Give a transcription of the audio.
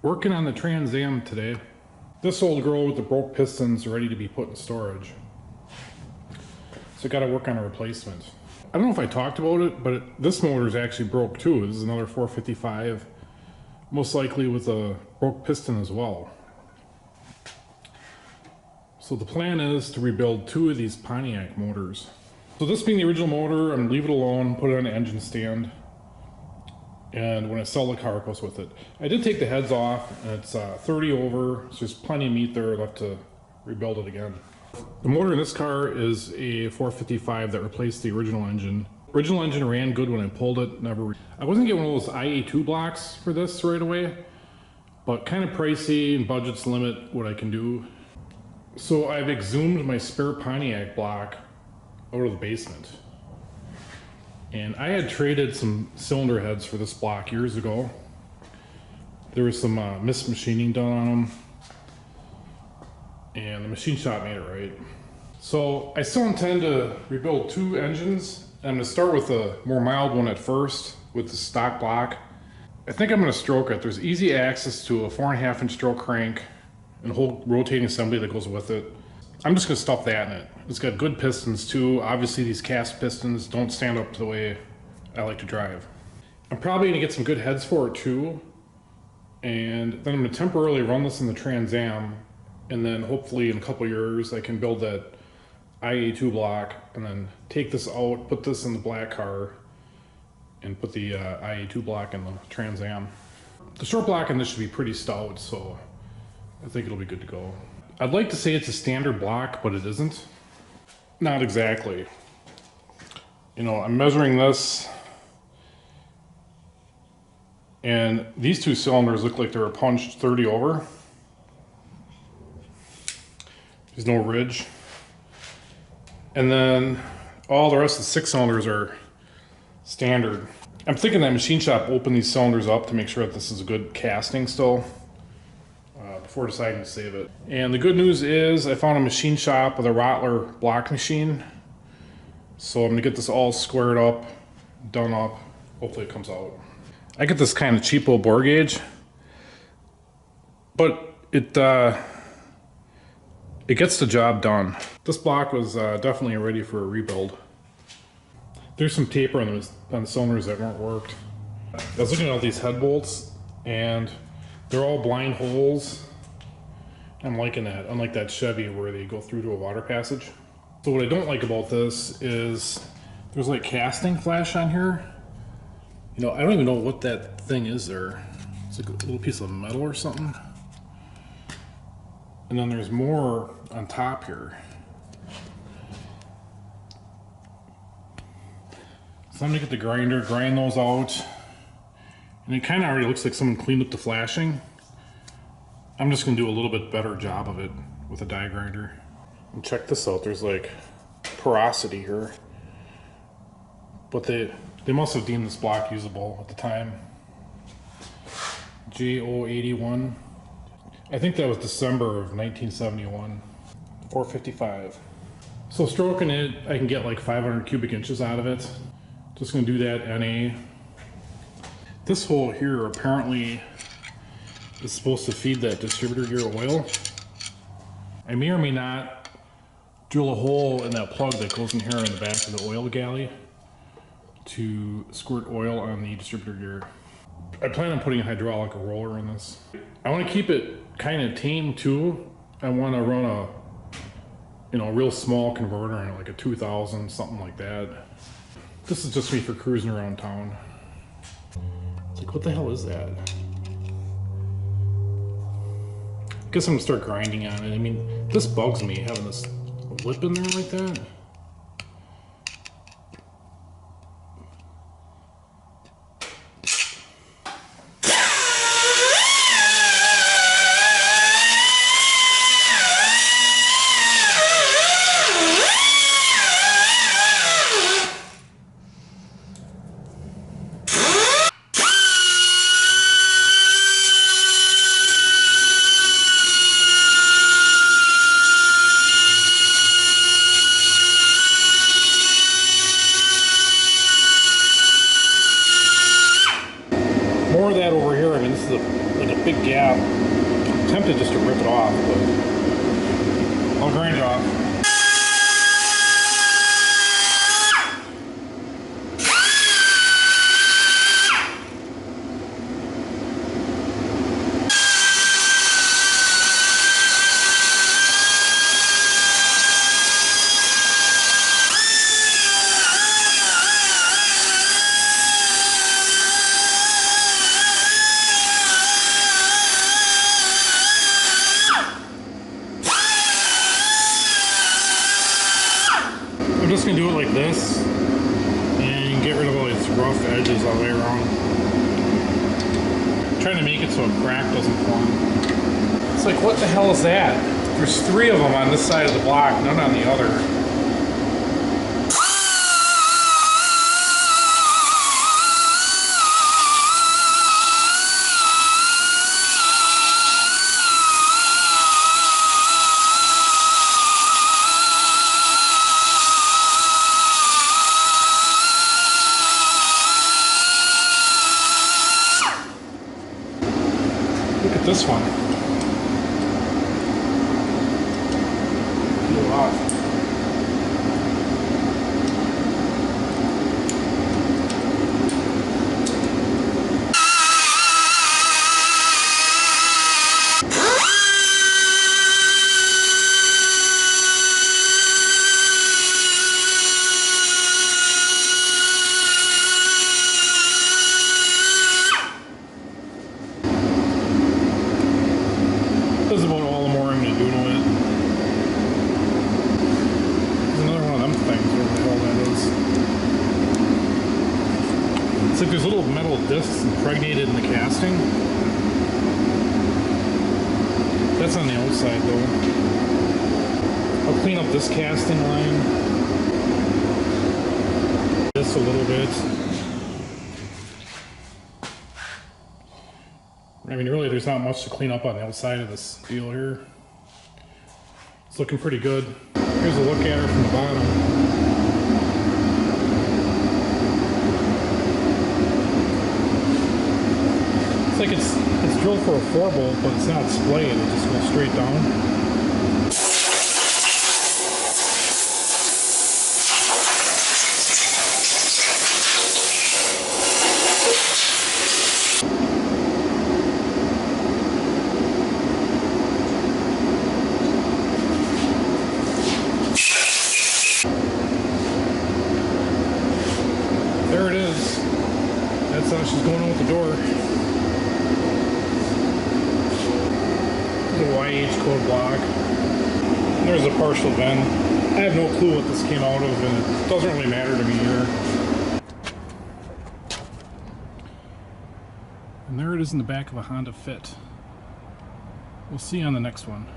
Working on the Trans Am today. This old girl with the broke pistons ready to be put in storage. So gotta work on a replacement. I don't know if I talked about it, but this motor is actually broke too. This is another 455, most likely with a broke piston as well. So the plan is to rebuild 2 of these Pontiac motors. So this being the original motor, I'm gonna leave it alone, put it on an engine stand, and when I sell the car, it goes with it. I did take the heads off, and it's 30 over, so there's plenty of meat there left to rebuild it again. The motor in this car is a 455 that replaced the original engine. Original engine ran good when I pulled it, I wasn't getting one of those IA2 blocks for this right away, but kind of pricey and budgets limit what I can do. So I've exhumed my spare Pontiac block out of the basement. And I had traded some cylinder heads for this block years ago. There was some mismachining done on them, and the machine shop made it right. So I still intend to rebuild 2 engines. I'm gonna start with a more mild one at first with the stock block. I think I'm gonna stroke it. There's easy access to a 4.5-inch stroke crank and a whole rotating assembly that goes with it. I'm just gonna stuff that in it. It's got good pistons too. Obviously these cast pistons don't stand up to the way I like to drive. I'm probably gonna get some good heads for it too. And then I'm gonna temporarily run this in the Trans Am, and then hopefully in a couple years I can build that IA2 block and then take this out, put this in the black car, and put the IA2 block in the Trans Am. The short block in this should be pretty stout, so I think it'll be good to go. I'd like to say it's a standard block, but it isn't. Not exactly. You know, I'm measuring this, and these 2 cylinders look like they were punched 30 over. There's no ridge. And then all the rest of the 6 cylinders are standard. I'm thinking that machine shop opened these cylinders up to make sure that this is a good casting still. Before deciding to save it. And the good news is I found a machine shop with a Rottler block machine. So I'm gonna get this all squared up, done up. Hopefully it comes out. I get this kind of cheapo bore gauge, but it gets the job done. This block was definitely ready for a rebuild. There's some taper on the cylinders that weren't worked. I was looking at all these head bolts, and they're all blind holes. I'm liking that, unlike that Chevy where they go through to a water passage. So what I don't like about this is there's like casting flash on here. You know, I don't even know what that thing is there. It's like a little piece of metal or something. And then there's more on top here. So I'm gonna get the grinder, grind those out. And it kind of already looks like someone cleaned up the flashing. I'm just gonna do a little bit better job of it with a die grinder. And check this out, there's like porosity here. But they must have deemed this block usable at the time. JO81. I think that was December of 1971. 455. So stroking it, I can get like 500 cubic inches out of it. Just gonna do that NA. This hole here apparently is supposed to feed that distributor gear oil. I may or may not drill a hole in that plug that goes in here in the back of the oil galley to squirt oil on the distributor gear. I plan on putting a hydraulic roller in this. I want to keep it kind of tame too. I want to run a real small converter in it, like a 2000, something like that. This is just me for cruising around town. It's like, what the hell is that? I guess I'm gonna start grinding on it. I mean, this bugs me, having this lip in there like that. more of that over here. I mean, this is like a big gap. I'm tempted just to rip it off, but I'll grind it off. I'm just going to do it like this and get rid of all these rough edges all the way around. I'm trying to make it so a crack doesn't form. It's like, what the hell is that? There's 3 of them on this side of the block, none on the other. Look at this one. Peel off. That's about all the more I'm going to do to it. There's another one of them things, whatever the hell that is. It's like there's little metal discs impregnated in the casting. That's on the outside though. I'll clean up this casting line. This a little bit. I mean, really, there's not much to clean up on the outside of this deal here. It's looking pretty good. Here's a look at her from the bottom. It's like it's drilled for a 4-bolt, but it's not splayed. It just goes straight down. There it is. That's how she's going on with the door. There's a YH code block. There's a partial vent. I have no clue what this came out of, and it doesn't really matter to me either. And there it is in the back of a Honda Fit. We'll see you on the next one.